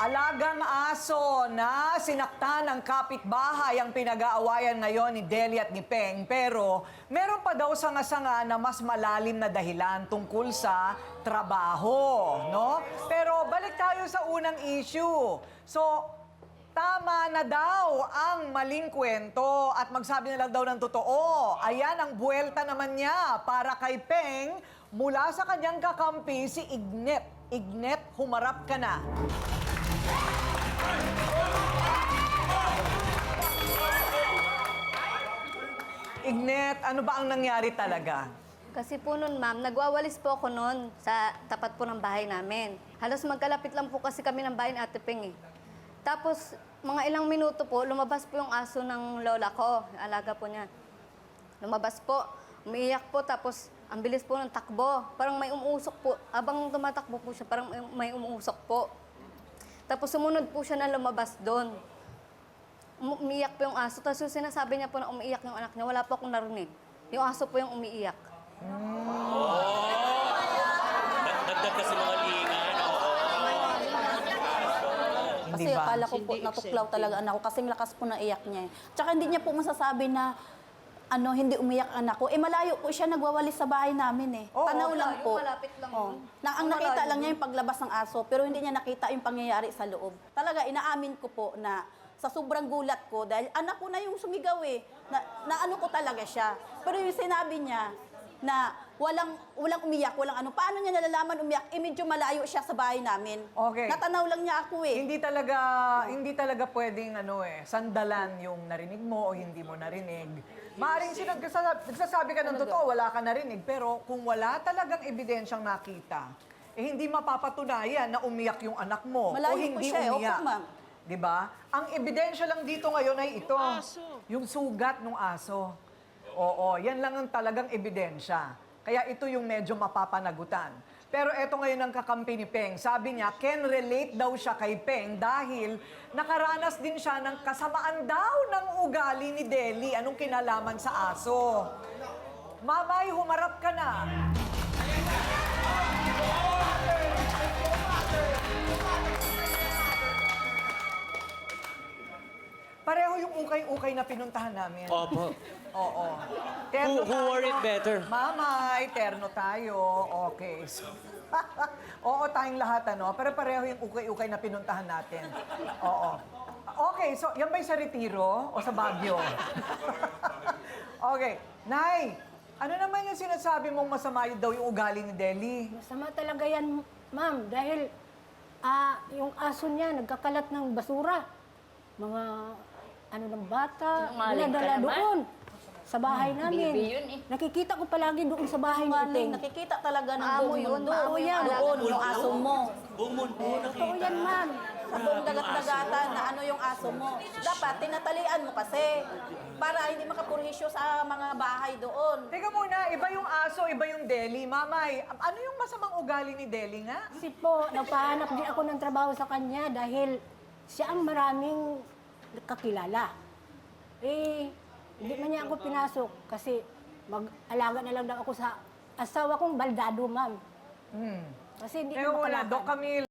Alagang aso na sinaktan ng kapitbahay ang pinag-aawayan ngayon ni Deli at ni Peng. Pero meron pa daw sanga-sanga na mas malalim na dahilan tungkol sa trabaho, no? Pero balik tayo sa unang issue. So, tama na daw ang maling kwento at magsabi na lang daw ng totoo. Ayan ang buwelta naman niya para kay Peng mula sa kanyang kakampi si Ignet. Ignet, humarap ka na. Ignet, ano ba ang nangyari talaga? Kasi po nun, ma'am, nagwawalis po ako noon sa tapat po ng bahay namin. Halos magkalapit lang po kasi kami ng bahay ni Ate Peng eh. Tapos, mga ilang minuto po, lumabas po yung aso ng lola ko, alaga po niya. Lumabas po, umiiyak po, tapos ang bilis po ng takbo. Parang may umuusok po. Abang tumatakbo po siya, parang may umuusok po. Tapos sumunod po siya na lumabas doon. Umiiyak po yung aso. Tapos yung sinasabi niya po na umiiyak yung anak niya, wala po akong narinig. Yung aso po yung umiiyak. Dagdag kasi mga lingan. Kasi akala ko po natuklaw talaga anak ko kasi lakas po na iyak niya. Tsaka hindi niya po masasabi na hindi umiyak anak ko. Malayo po siya nagwawalis sa bahay namin eh. Oo, Tanaw lang po. Malapit lang yun. Ang nakita lang niya yung paglabas ng aso, pero hindi niya nakita yung pangyayari sa loob. Talaga, inaamin ko po na sa sobrang gulat ko, dahil anak ko na yung sumigaw eh, na ano ko talaga siya. Pero yung sinabi niya na walang umiyak, walang ano, paano niya nalalaman umiyak? Medyo malayo siya sa bahay namin. Okay. Natanaw lang niya ako eh. Hindi talaga pwedeng sandalan yung narinig mo o hindi mo narinig. Maaring nagsasabi ka ng totoo, wala ka narinig, pero kung wala talagang ebidensyang nakita, hindi mapapatunayan na umiyak yung anak mo o Malayo po hindi siya, umiyak. opo, ma'am. 'Di ba? Ang ebidensya lang dito ngayon ay ito, yung sugat ng aso. Oo, yan lang ang talagang ebidensya. Kaya ito yung medyo mapapanagutan. Pero eto ngayon ang kakampi ni Peng. Sabi niya, can relate daw siya kay Peng dahil nakaranas din siya ng kasamaan daw ng ugali ni Deli. Anong kinalaman sa aso? Mamay, humarap ka na. Pareho yung ukay-ukay na pinuntahan namin. Opo. Oo. Who wore it better? Mamay, terno tayo. Okay. Oo, tayong lahat, Pero pareho yung ukay-ukay na pinuntahan natin. Oo. Okay, so yan ba'y sa Retiro o sa Baguio? Okay. Nay, ano naman yung sinasabi mong masama daw yung ugali ni Deli? Masama talaga yan, ma'am, dahil yung aso niya nagkakalat ng basura. Mga ng bata, dinadala doon sa bahay namin. Nakikita ko palagi doon sa bahay ni Peng. Nakikita talaga ng Amo buong yun, mundo. amo yan. Doon, yung aso mo. Buong mundo Totoo yan, ma'am. Sa buong dagat-dagatan na yung aso mo. Dapat, tinatalian mo kasi para hindi makapurhisyo sa mga bahay doon. Teka muna, iba yung aso, iba yung Deli. Mamay, ano yung masamang ugali ni Deli nga? Kasi po, nagpahanap din ako ng trabaho sa kanya dahil siya ang maraming kakilala. Hindi man niya ako pinasok kasi mag-alaga na lang daw ako sa asawa kong baldado, ma'am. Kasi hindi Teka ko muna, makalaban. Doc Camille,